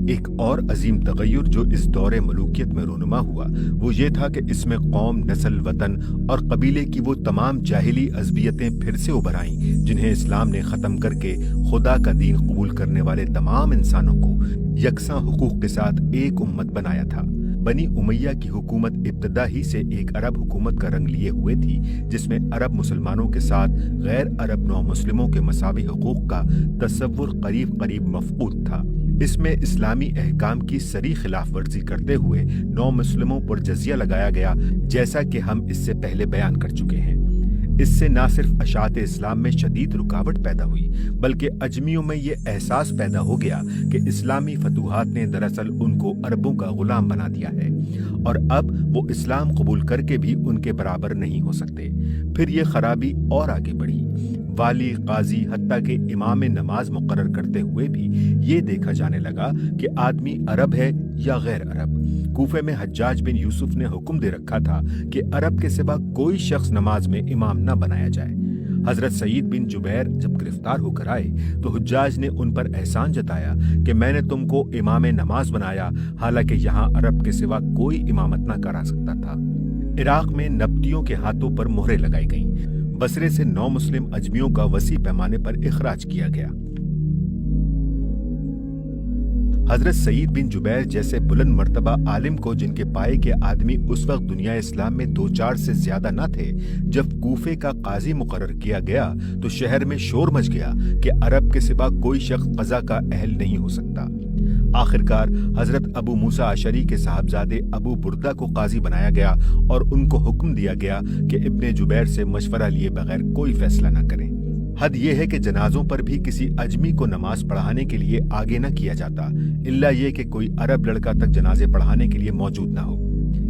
ایک اور عظیم تغیر جو اس دور ملوکیت میں رونما ہوا وہ یہ تھا کہ اس میں قوم، نسل، وطن اور قبیلے کی وہ تمام جاہلی عصبیتیں پھر سے ابھر آئیں جنہیں اسلام نے ختم کر کے خدا کا دین قبول کرنے والے تمام انسانوں کو یکساں حقوق کے ساتھ ایک امت بنایا تھا۔ بنی امیہ کی حکومت ابتدا ہی سے ایک عرب حکومت کا رنگ لیے ہوئے تھی، جس میں عرب مسلمانوں کے ساتھ غیر عرب نو مسلموں کے مساوی حقوق کا تصور قریب قریب مفقود تھا۔ اس میں اسلامی احکام کی صریح خلاف ورزی کرتے ہوئے نو مسلموں پر جزیہ لگایا گیا، جیسا کہ ہم اس سے پہلے بیان کر چکے ہیں۔ اس سے نہ صرف اشاعت اسلام میں شدید رکاوٹ پیدا ہوئی، بلکہ اجمیوں میں یہ احساس پیدا ہو گیا کہ اسلامی فتوحات نے دراصل ان کو عربوں کا غلام بنا دیا ہے اور اب وہ اسلام قبول کر کے بھی ان کے برابر نہیں ہو سکتے۔ پھر یہ خرابی اور آگے بڑھی۔ والی، قاضی، حتیٰ کہ امام نماز مقرر کرتے ہوئے بھی یہ دیکھا جانے لگا کہ آدمی عرب ہے یا غیر عرب۔ کوفے میں حجاج بن یوسف نے حکم دے رکھا تھا کہ عرب کے سوا کوئی شخص نماز میں امام نہ بنایا جائے۔ حضرت سعید بن جبیر جب گرفتار ہو کر آئے تو حجاج نے ان پر احسان جتایا کہ میں نے تم کو امام نماز بنایا، حالانکہ یہاں عرب کے سوا کوئی امامت نہ کرا سکتا تھا۔ عراق میں نبطیوں کے ہاتھوں پر مہریں لگائی گئیں۔ بصرے سے نو مسلم اجمیوں کا وسیع پیمانے پر اخراج کیا گیا۔ حضرت سعید بن جبیر جیسے بلند مرتبہ عالم کو، جن کے پائے کے آدمی اس وقت دنیا اسلام میں 2-4 سے زیادہ نہ تھے، جب کوفے کا قاضی مقرر کیا گیا تو شہر میں شور مچ گیا کہ عرب کے سوا کوئی شخص قضا کا اہل نہیں ہو سکتا۔ آخرکار حضرت ابو موسیٰ اشعری کے صاحبزادے ابو بردہ کو قاضی بنایا گیا اور ان کو حکم دیا گیا کہ ابن جبیر سے مشورہ لیے بغیر کوئی فیصلہ نہ کریں۔ حد یہ ہے کہ جنازوں پر بھی کسی اجمی کو نماز پڑھانے کے لیے آگے نہ کیا جاتا، الا یہ کہ کوئی عرب لڑکا تک جنازے پڑھانے کے لیے موجود نہ ہو۔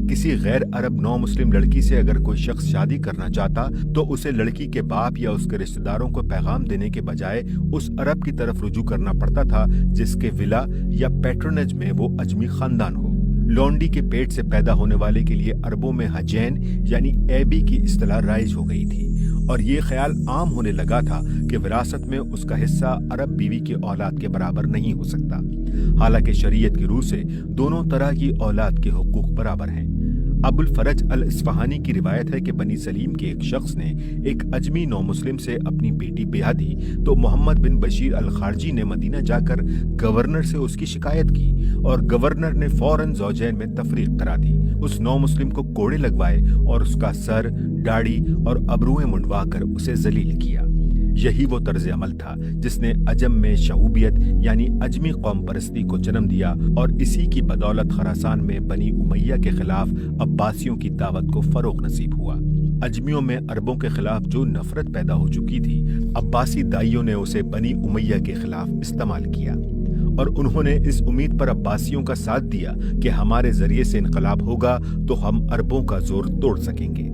کسی غیر عرب نو مسلم لڑکی سے اگر کوئی شخص شادی کرنا چاہتا تو اسے لڑکی کے باپ یا اس کے رشتہ داروں کو پیغام دینے کے بجائے اس عرب کی طرف رجوع کرنا پڑتا تھا جس کے ولا یا پیٹرنج میں وہ اجمی خاندان ہو۔ لونڈی کے پیٹ سے پیدا ہونے والے کے لیے عربوں میں حجین یعنی ایبی کی اصطلاح رائج ہو گئی تھی، اور یہ خیال عام ہونے لگا تھا کہ وراثت میں اس کا حصہ عرب بیوی کی اولاد کے برابر نہیں ہو سکتا، حالانکہ شریعت کی روح سے دونوں طرح کی اولاد کے حقوق برابر ہیں۔ ابو الفرج الاصفہانی کی روایت ہے کہ بنی سلیم کے ایک شخص نے ایک اجمی نو مسلم سے اپنی بیٹی بیاہ دی تو محمد بن بشیر الخارجی نے مدینہ جا کر گورنر سے اس کی شکایت کی اور گورنر نے فوراً زوجین میں تفریق کرا دی۔ اس نو مسلم کو کوڑے لگوائے اور اس کا سر، داڑھی اور ابرویں منڈوا کر اسے ذلیل کیا۔ یہی وہ طرز عمل تھا جس نے عجم میں شعوبیت یعنی اجمی قوم پرستی کو جنم دیا، اور اسی کی بدولت خراسان میں بنی امیہ کے خلاف عباسیوں کی دعوت کو فروغ نصیب ہوا۔ اجمیوں میں عربوں کے خلاف جو نفرت پیدا ہو چکی تھی، عباسی دائیوں نے اسے بنی امیہ کے خلاف استعمال کیا، اور انہوں نے اس امید پر عباسیوں کا ساتھ دیا کہ ہمارے ذریعے سے انقلاب ہوگا تو ہم عربوں کا زور توڑ سکیں گے۔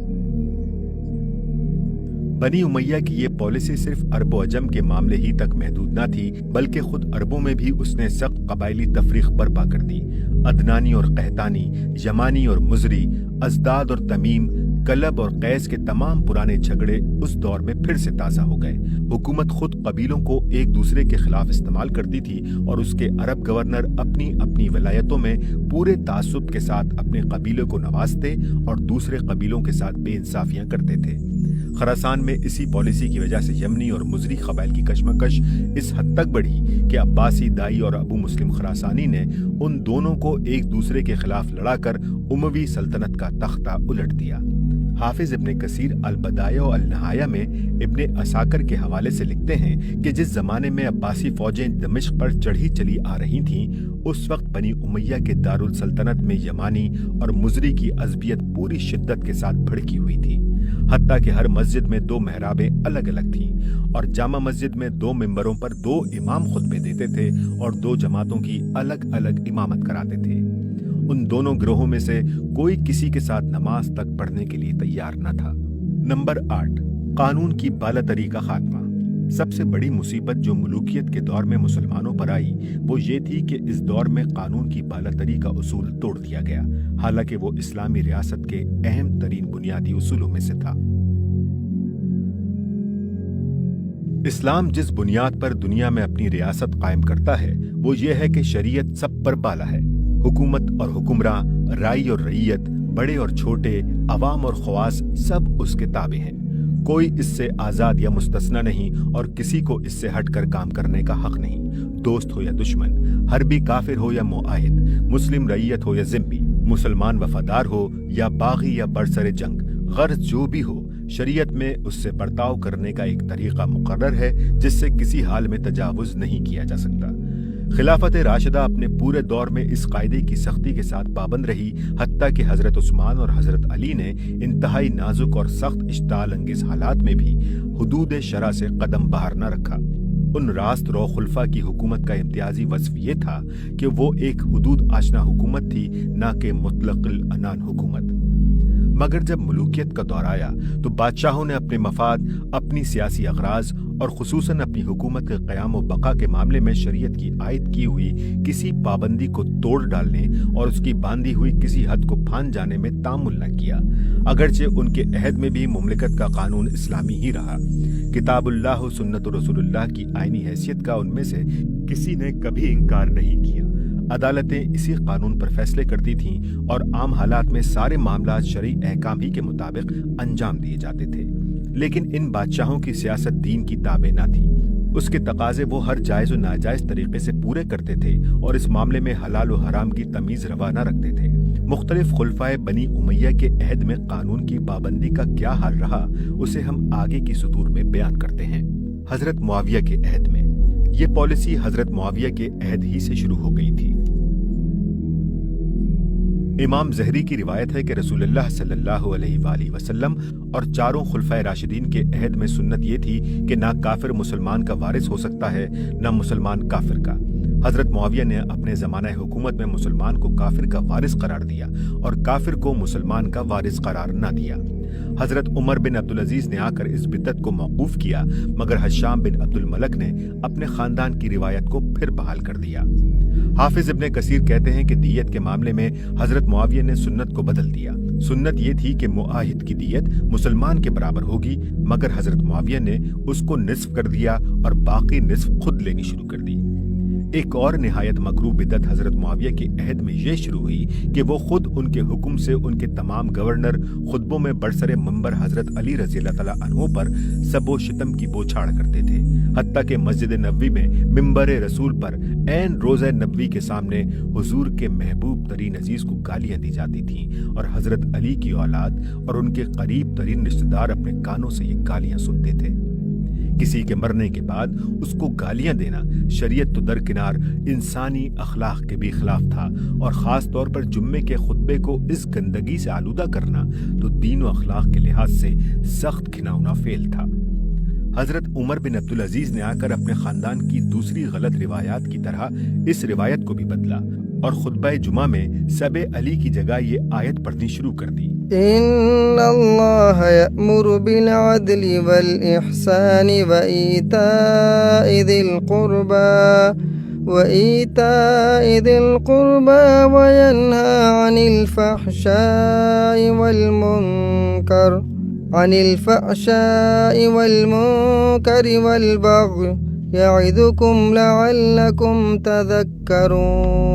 بنی امیہ کی یہ پالیسی صرف عرب و عجم کے معاملے ہی تک محدود نہ تھی، بلکہ خود عربوں میں بھی اس نے سخت قبائلی تفریق برپا کر دی۔ عدنانی اور قحطانی، یمانی اور مزری، ازداد اور تمیم، کلب اور قیس کے تمام پرانے جھگڑے اس دور میں پھر سے تازہ ہو گئے۔ حکومت خود قبیلوں کو ایک دوسرے کے خلاف استعمال کرتی تھی، اور اس کے عرب گورنر اپنی اپنی ولایتوں میں پورے تعصب کے ساتھ اپنے قبیلے کو نوازتے اور دوسرے قبیلوں کے ساتھ بے انصافیاں کرتے تھے۔ خراسان میں اسی پالیسی کی وجہ سے یمنی اور مزری قبائل کی کشمکش اس حد تک بڑھی کہ عباسی دائی اور ابو مسلم خراسانی نے ان دونوں کو ایک دوسرے کے خلاف لڑا کر اموی سلطنت کا تختہ الٹ دیا۔ حافظ ابن کثیر البدایہ و النہایہ میں ابن عساکر کے حوالے سے لکھتے ہیں کہ جس زمانے میں عباسی فوجیں دمشق پر چڑھی چلی آ رہی تھیں، اس وقت بنی امیہ کے دارالسلطنت میں یمانی اور مزری کی عصبیت پوری شدت کے ساتھ بھڑکی ہوئی تھی، حتیٰ کہ ہر مسجد میں 2 محرابیں الگ الگ تھیں اور جامع مسجد میں 2 ممبروں پر 2 امام خطبے دیتے تھے اور 2 جماعتوں کی الگ الگ امامت کراتے تھے۔ ان دونوں گروہوں میں سے کوئی کسی کے ساتھ نماز تک پڑھنے کے لیے تیار نہ تھا۔ نمبر 8، قانون کی بالاتری کا خاتمہ۔ سب سے بڑی مصیبت جو ملوکیت کے دور میں مسلمانوں پر آئی وہ یہ تھی کہ اس دور میں قانون کی بالاتری کا اصول توڑ دیا گیا، حالانکہ وہ اسلامی ریاست کے اہم ترین بنیادی اصولوں میں سے تھا۔ اسلام جس بنیاد پر دنیا میں اپنی ریاست قائم کرتا ہے وہ یہ ہے کہ شریعت سب پر بالا ہے۔ حکومت اور حکمراں، رائی اور رعیت، بڑے اور چھوٹے، عوام اور خواص سب اس کے تابع ہیں۔ کوئی اس سے آزاد یا مستثنی نہیں اور کسی کو اس سے ہٹ کر کام کرنے کا حق نہیں، دوست ہو یا دشمن، حربی کافر ہو یا معاہد، مسلم رعیت ہو یا ذمہ، مسلمان وفادار ہو یا باغی یا برسر جنگ، غرض جو بھی ہو، شریعت میں اس سے برتاؤ کرنے کا ایک طریقہ مقرر ہے جس سے کسی حال میں تجاوز نہیں کیا جا سکتا۔ خلافت راشدہ اپنے پورے دور میں اس قاعدے کی سختی کے ساتھ پابند رہی، حتیٰ کہ حضرت عثمان اور حضرت علی نے انتہائی نازک اور سخت اشتعال انگیز حالات میں بھی حدود شرع سے قدم باہر نہ رکھا۔ ان راست رو خلفاء کی حکومت کا امتیازی وصف یہ تھا کہ وہ ایک حدود آشنا حکومت تھی، نہ کہ مطلق العنان حکومت۔ مگر جب ملوکیت کا دور آیا تو بادشاہوں نے اپنے مفاد، اپنی سیاسی اغراض اور خصوصاً اپنی حکومت کے قیام و بقا کے معاملے میں شریعت کی عائد کی ہوئی کسی پابندی کو توڑ ڈالنے اور اس کی باندھی ہوئی کسی حد کو پھان جانے میں تامل نہ کیا، اگرچہ ان کے عہد میں بھی مملکت کا قانون اسلامی ہی رہا۔ کتاب اللہ و سنت رسول اللہ کی آئینی حیثیت کا ان میں سے کسی نے کبھی انکار نہیں کیا۔ عدالتیں اسی قانون پر فیصلے کرتی تھیں اور عام حالات میں سارے معاملات شرعی احکام ہی کے مطابق انجام دیے جاتے تھے، لیکن ان بادشاہوں کی سیاست دین کی تابع نہ تھی۔ اس کے تقاضے وہ ہر جائز و ناجائز طریقے سے پورے کرتے تھے اور اس معاملے میں حلال و حرام کی تمیز روا نہ رکھتے تھے۔ مختلف خلفائے بنی امیہ کے عہد میں قانون کی پابندی کا کیا حال رہا، اسے ہم آگے کی سطور میں بیان کرتے ہیں۔ حضرت معاویہ کے عہد میں یہ پالیسی حضرت معاویہ کے عہد ہی سے شروع ہو گئی تھی۔ امام زہری کی روایت ہے کہ رسول اللہ صلی اللہ علیہ وآلہ وسلم اور چاروں خلفائے راشدین کے عہد میں سنت یہ تھی کہ نہ کافر مسلمان کا وارث ہو سکتا ہے، نہ مسلمان کافر کا۔ حضرت معاویہ نے اپنے زمانہ حکومت میں مسلمان کو کافر کا وارث قرار دیا اور کافر کو مسلمان کا وارث قرار نہ دیا۔ حضرت عمر بن عبدالعزیز نے آ کر اس بدعت کو موقوف کیا، مگر حشام بن عبد الملک نے اپنے خاندان کی روایت کو پھر بحال کر دیا۔ حافظ ابن کثیر کہتے ہیں کہ دیت کے معاملے میں حضرت معاویہ نے سنت کو بدل دیا۔ سنت یہ تھی کہ معاہد کی دیت مسلمان کے برابر ہوگی، مگر حضرت معاویہ نے اس کو نصف کر دیا اور باقی نصف خود لینی شروع کر دی۔ ایک اور نہایت مکروہ بدعت حضرت معاویہ کے عہد میں یہ شروع ہوئی کہ وہ خود ان کے حکم سے ان کے تمام گورنر خطبوں میں برسر منبر حضرت علی رضی اللہ تعالیٰ عنہ پر سب و شتم کی بوچھاڑ کرتے تھے، حتیٰ کہ مسجد نبوی میں منبر رسول پر عین روضہ نبوی کے سامنے حضور کے محبوب ترین عزیز کو گالیاں دی جاتی تھیں اور حضرت علی کی اولاد اور ان کے قریب ترین رشتہ دار اپنے کانوں سے یہ گالیاں سنتے تھے۔ کسی کے مرنے کے بعد اس کو گالیاں دینا شریعت تو درکنار انسانی اخلاق کے بھی خلاف تھا، اور خاص طور پر جمعے کے خطبے کو اس گندگی سے آلودہ کرنا تو دین و اخلاق کے لحاظ سے سخت گھناؤنا فعل تھا۔ حضرت عمر بن عبدالعزیز نے آ کر اپنے خاندان کی دوسری غلط روایات کی طرح اس روایت کو بھی بدلا اور خطبہ جمعہ میں سب علی کی جگہ یہ آیت پڑھنی شروع کر دی۔ ان اللہ یأمر بالعدل والإحسان وإیتاء ذی القربى وینہی عن الفحشاء والمنکر والبغی یعظکم لعلکم تذکرون۔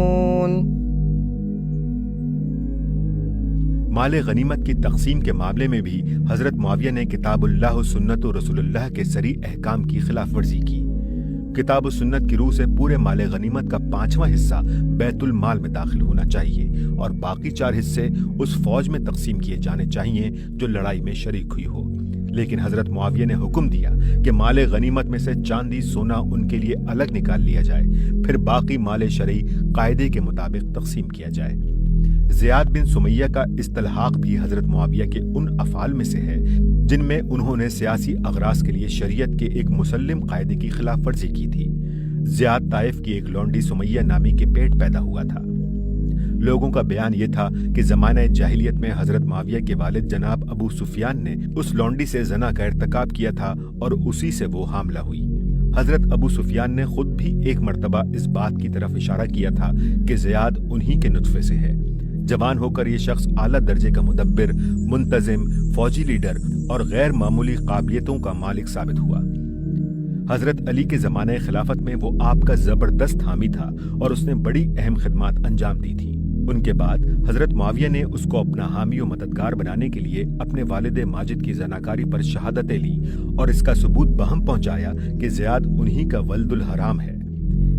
माल गनीमत की तकसीम के मामले में भी हजरत मुआविया ने किताबुल्लाह व सुन्नत रसूलुल्लाह के सरी अहकाम की खिलाफ वर्जी की। किताब सुन्नत की रूह से पूरे माल गनीमत का 5वां हिस्सा बैतुल माल में दाखिल होना चाहिए और बाकी 4 हिस्से उस फौज में तकसीम किए जाने चाहिए जो लड़ाई में शरीक हुई हो। लेकिन हजरत मुआविया ने हुक्म दिया कि माल गनीमत में से चांदी सोना उनके लिए अलग निकाल लिया जाए, फिर बाकी माल शरई कायदे के मुताबिक तकसीम किया जाए। ज़ियाद बिन सुमैया का इस्तलहाक भी हजरत मुआविया के उन अफ़ाल में से है जिनमें उन्होंने सियासी अगराज के लिए शरीयत के एक मुसल्लिम कायदे की खिलाफ वर्जी की थी। ज़ियाद ताइफ की एक लौंडी सुमैया नामी के पेट पैदा हुआ था। लोगों का बयान यह था कि ज़माना जाहिलियत में हजरत मुआविया के वालिद जनाब अबू सुफियान ने उस लौंडी से ज़ना का इर्तिकाब किया था और उसी से वो हामला हुई। हजरत अबू सुफियान ने खुद भी एक मर्तबा इस बात की तरफ इशारा किया था कि ज़ियाद उन्हीं के नुत्फे से है। जवान होकर ये शख्स आला दर्जे का मुदब्बिर, मुंतजिम, फौजी लीडर और गैर मामूली काबिलियतों का मालिक साबित हुआ। हजरत अली के ज़माने खिलाफत में वो आपका जबरदस्त हामी था और उसने बड़ी अहम खिदमात अंजाम दी थी। उनके बाद हजरत मुआविया ने उसको अपना हामी और मददगार बनाने के लिए अपने वालिद माजिद की जनाकारी पर शहादतें ली और इसका सबूत बहम पहुंचाया कि ज़ियाद उन्हीं का वल्दुल हराम है।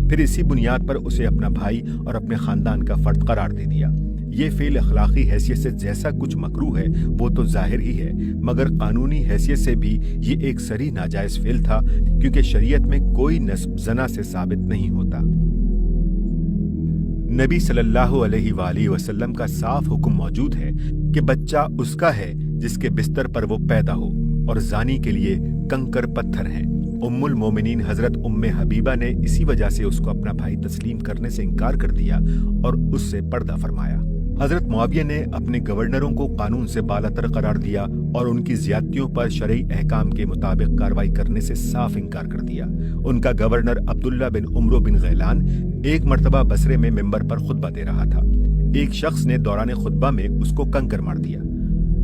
फिर इसी बुनियाद पर उसे अपना भाई और अपने खानदान का फर्द करार दे दिया। ये फेल अखलाकी हैसियत से जैसा कुछ मकरूह है वो तो जाहिर ही है, मगर कानूनी हैसियत से भी ये एक सरी नाजायज फेल था, क्योंकि शरीयत में कोई नस्ब जना से साबित नहीं होता। नबी सल्लल्लाहु अलैहि वसल्लम का साफ हुक्म मौजूद है कि बच्चा उसका है जिसके बिस्तर पर वो पैदा हो, और जानी के लिए कंकर पत्थर हैं। उम्मुल मोमिनीन हजरत उम्मे हबीबा ने इसी वजह से उसको अपना भाई तस्लीम करने से इनकार कर दिया और उससे पर्दा फरमाया। हजरत मुआविया ने अपने गवर्नरों को कानून से बालातर करार दिया और उनकी ज्यादतियों पर शरई अहकाम के मुताबिक कार्रवाई करने से साफ इनकार कर दिया। उनका गवर्नर अब्दुल्ला बिन उमरो बिन गैलान एक मर्तबा बसरे में मिंबर पर खुतबा दे रहा था। एक शख्स ने दौरान खुतबा में उसको कंकर मार दिया।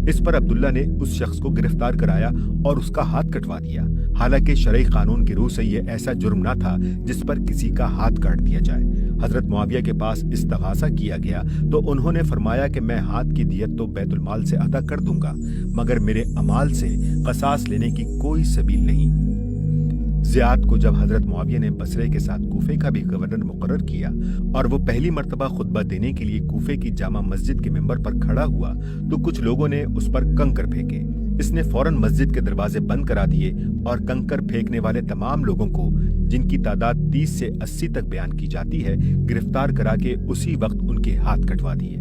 इस पर अब्दुल्ला ने उस शख्स को गिरफ्तार कराया और उसका हाथ कटवा दिया। हालांकि शरई कानून की रूह से यह ऐसा जुर्म न था जिस पर किसी का हाथ काट दिया जाए। हजरत मुआविया के पास इस्तगासा किया गया तो उन्होंने फरमाया कि मैं हाथ की दियत तो बैतुल माल से अदा कर दूंगा, मगर मेरे अमाल से कसास लेने की कोई सबील नहीं। ज़ियाद को जब हजरत मुआविया ने बसरे के साथ कूफे का भी गवर्नर मुकर्रर किया और वो पहली मर्तबा खुतबा देने के लिए कूफे की जामा मस्जिद के मिंबर पर खड़ा हुआ तो कुछ लोगों ने उस पर कंकर फेंके। इसने फौरन मस्जिद के दरवाजे बंद करा दिए और कंकर फेंकने वाले तमाम लोगों को, जिनकी तादाद 30 से 80 तक बयान की जाती है, गिरफ्तार करा के उसी वक्त उनके हाथ कटवा दिए।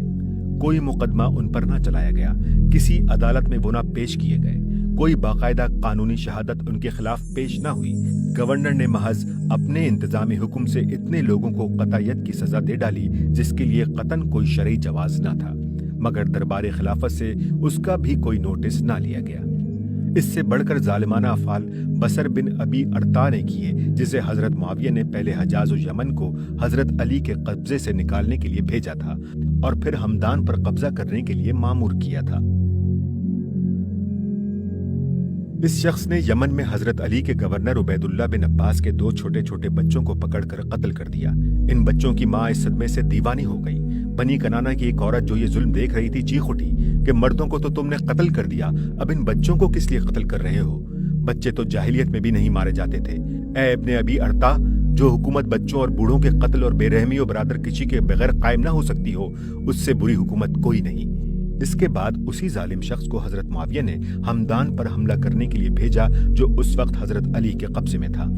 कोई मुकदमा उन पर न चलाया गया, किसी अदालत में वो न पेश किए गए, कोई बाकायदा कानूनी शहादत उनके खिलाफ पेश न हुई। गवर्नर ने महज अपने इंतजामी हुक्म से इतने लोगों को कतायत की सजा दे डाली जिसके लिए कतन कोई शरई जवाज न था, मगर दरबार खिलाफत से उसका भी कोई नोटिस ना लिया गया। इससे बढ़कर जालिमाना अफाल बसर बिन अबी अरता ने किए, जिसे हजरत मुआविया ने पहले हजाज और यमन को हजरत अली के कब्जे से निकालने के लिए भेजा था और फिर हमदान पर कब्जा करने के लिए मामूर किया था। इस शख्स ने यमन में हजरत अली के गवर्नर उबैदुल्ला बिन अब्बास के 2 छोटे छोटे बच्चों को पकड़कर कत्ल कर दिया। इन बच्चों की माँ इस सदमे से दीवानी हो गई। बनी कनाना की एक औरत जो ये जुल्म देख रही थी चीख उठी कि मर्दों को तो तुमने कत्ल कर दिया, अब इन बच्चों को किस लिए कत्ल कर रहे हो? बच्चे तो जाहिलियत में भी नहीं मारे जाते थे। ए इब्ने अबी अरता, जो हुकूमत बच्चों और बूढ़ों के कत्ल और बेरहमी और बरादर किसी के बगैर कायम ना हो सकती हो, उससे बुरी हुकूमत कोई नहीं। इसके बाद उसी जालिम शख्स को हजरत मुआविया ने हमदान पर हमला करने के लिए भेजा जो उस वक्त हजरत अली के कब्जे में था।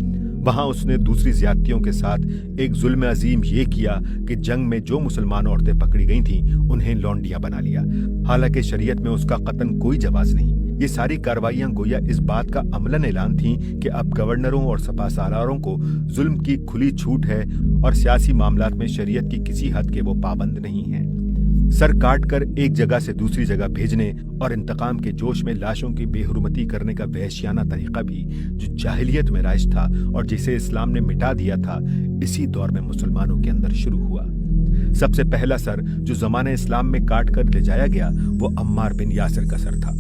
वहां उसने दूसरी ज्यादतियों के साथ एक जुल्म अजीम ये किया कि जंग में जो मुसलमान औरतें पकड़ी गई थीं उन्हें लौंडिया बना लिया। हालांकि शरीयत में उसका कतन कोई जवाज नहीं। ये सारी कार्रवाइयां गोया इस बात का अमलन ऐलान थीं कि अब गवर्नरों और सपा सालारों को जुल्म की खुली छूट है और सियासी मामलात में शरीयत की किसी हद के वो पाबंद नहीं हैं। सर काट कर एक जगह से दूसरी जगह भेजने और इंतकाम के जोश में लाशों की बेहुरमती करने का वहशियाना तरीका भी जो जाहिलियत में राइज था और जिसे इस्लाम ने मिटा दिया था, इसी दौर में मुसलमानों के अंदर शुरू हुआ। सबसे पहला सर जो ज़माने इस्लाम में काट कर ले जाया गया वो अम्मार बिन यासिर का सर था।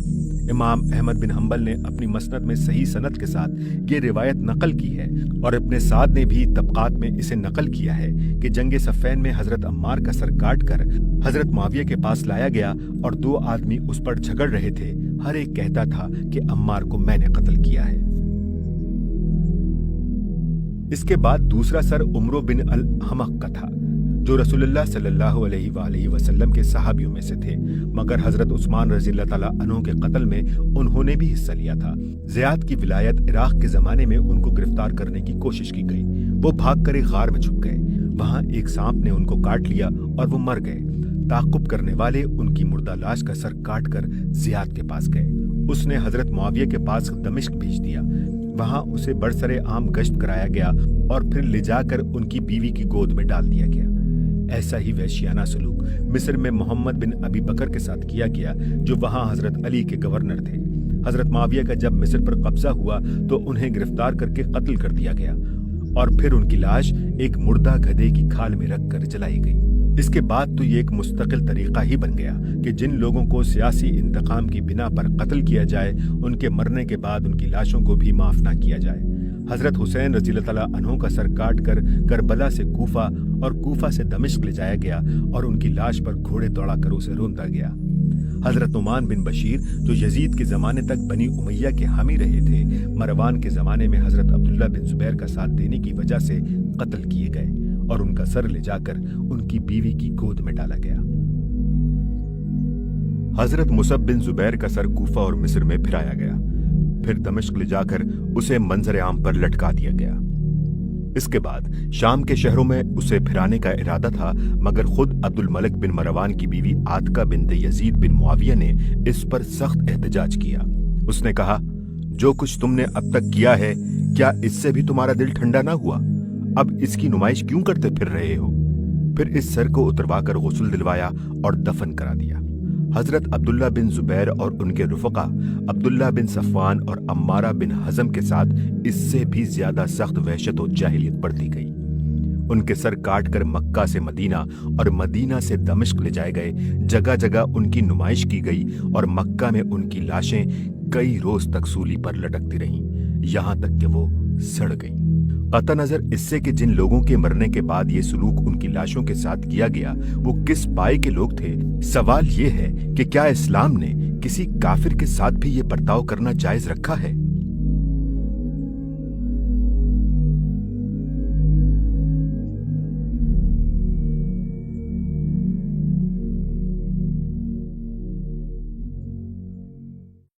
इमाम अहमद बिन हंबल ने अपनी मसनद में सही सनद के साथ ये रिवायत नकल की है और इब्ने साद ने भी तबकात में इसे नकल किया है कि जंग सफ़ैन में हजरत अम्मार का सर काट कर हजरत मुआविया के पास लाया गया और दो आदमी उस पर झगड़ रहे थे। हर एक कहता था कि अम्मार को मैंने कत्ल किया है। इसके बाद दूसरा सर उमरो बिन अल हमक का था, जो रसूलुल्लाह सल्लल्लाहु अलैहि वसल्लम के सहाबियों में से थे, मगर हजरत उस्मान रज़ियल्लाहु ताला अन्हु के कत्ल में उन्होंने भी हिस्सा लिया था। ज़ियाद की विलायत इराक के जमाने में उनको गिरफ्तार करने की कोशिश की गई। वो भागकर एक गार में छुप गए। वहां एक सांप ने उनको काट लिया और वो मर गए। ताक़ुब करने वाले उनकी मुर्दा लाश का सर काट कर ज़ियाद के पास गए। उसने हजरत मुआविया के पास दमिश्क भेज दिया। वहां उसे बरसरे आम गश्त कराया गया और फिर ले जाकर उनकी बीवी की गोद में डाल दिया गया। ऐसा ही वहशियाना सलूक मिस्र में मोहम्मद बिन अबी बकर के साथ किया गया, जो वहां हजरत अली के गवर्नर थे। हजरत मुआविया का जब मिस्र पर कब्जा हुआ तो उन्हें गिरफ्तार करके कत्ल कर दिया गया और फिर उनकी लाश एक मुर्दा गधे की खाल में रखकर जलाई गई। इसके बाद तो ये एक मुस्तकिल तरीका ही बन गया कि जिन लोगों को सियासी इंतकाम की बिना पर कत्ल किया जाए, उनके मरने के बाद उनकी लाशों को भी माफ ना किया जाए। हजरत हुसैन रज़ियल्लाहु ताला अन्हु का सर काट कर करबला से कूफा और कूफा से दमिश्क ले जाया गया और उनकी लाश पर घोड़े दौड़ा कर उसे रोंदा गया। हजरत नुमान बिन बशीर, जो यजीद के जमाने तक बनी उमैया के हामी रहे थे, मरवान के जमाने में हजरत अब्दुल्ला बिन जुबैर का साथ देने की वजह से कत्ल किए गए और उनका सर ले जाकर उनकी बीवी की गोद में डाला गया। हजरत मुसब बिन जुबैर का सर कूफा और मिस्र में फिराया गया, फिर दमिश्क ले जाकर उसे मंजर आम पर लटका दिया गया। इसके बाद शाम के शहरों में उसे फिराने का इरादा था, मगर खुद अब्दुल मलिक बिन मरवान की बीवी आतका बिनते यजीद बिन मुआविया ने इस पर सख्त एहतजाज किया। उसने कहा, जो कुछ तुमने अब तक किया है, क्या इससे भी तुम्हारा दिल ठंडा ना हुआ? अब इसकी नुमाइश क्यों करते फिर रहे हो? फिर इस सर को उतरवाकर गुस्ल दिलवाया और दफन करा दिया। हजरत अब्दुल्ला बिन जुबैर और उनके रुफका अब्दुल्ला बिन सफवान और अम्मारा बिन हजम के साथ इससे भी ज्यादा सख्त वहशत और जाहिलियत बढ़ती गई। उनके सर काटकर मक्का से मदीना और मदीना से दमिश्क ले जाए गए। जगह जगह उनकी नुमाइश की गई और मक्का में उनकी लाशें कई रोज तक सूली पर लटकती रहीं, यहां तक कि वो सड़ गईं। कतई नजर इससे कि जिन लोगों के मरने के बाद ये सलूक उनकी लाशों के साथ किया गया वो किस पाए के लोग थे, सवाल ये है कि क्या इस्लाम ने किसी काफिर के साथ भी ये बर्ताव करना जायज रखा है?